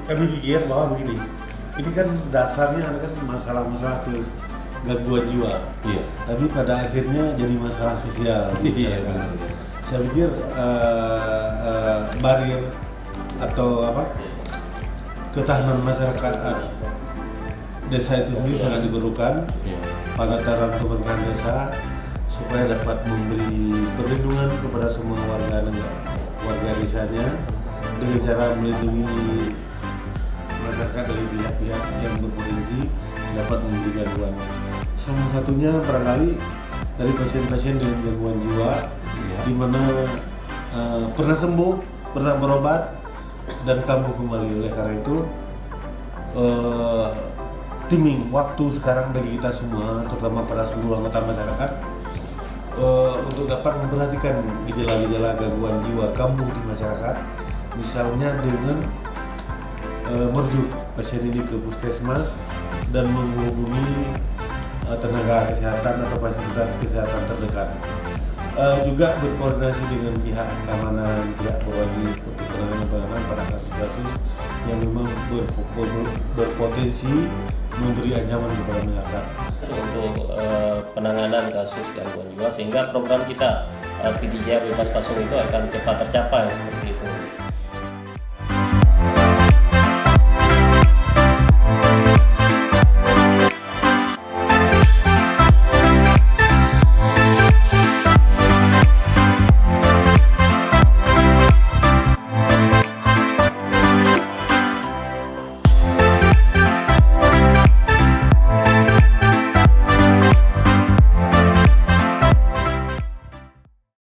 Kami pikir bahwa begini, ini kan dasarnya kan masalah-masalah gangguan jiwa, Iya. tapi pada akhirnya jadi masalah sosial di Iya, masyarakat. benar. Saya pikir barrier atau ketahanan masyarakat desa itu sendiri sangat diperlukan Iya. pada tataran pemerintahan desa supaya dapat memberi perlindungan kepada semua warga desanya dengan cara melindungi masyarakat dari pihak-pihak yang berpotensi dapat memberi gangguan. Salah satunya barangkali dari pasien-pasien dengan gangguan jiwa, Iya. di mana pernah sembuh, pernah berobat dan kambuh kembali. Oleh karena itu timing waktu sekarang bagi kita semua, terutama pada seluruh anggota masyarakat, untuk dapat memperhatikan gejala-gejala gangguan jiwa kambuh di masyarakat, misalnya dengan merujuk pasien ini ke puskesmas dan menghubungi tenaga kesehatan atau fasilitas kesehatan terdekat. Juga berkoordinasi dengan pihak keamanan, pihak berwajib untuk penanganan pada kasus-kasus yang memang berpotensi memberi ancaman kepada masyarakat. Untuk penanganan kasus gangguan jiwa, sehingga program kita P3J Bebas Pasung itu akan cepat tercapai seperti itu.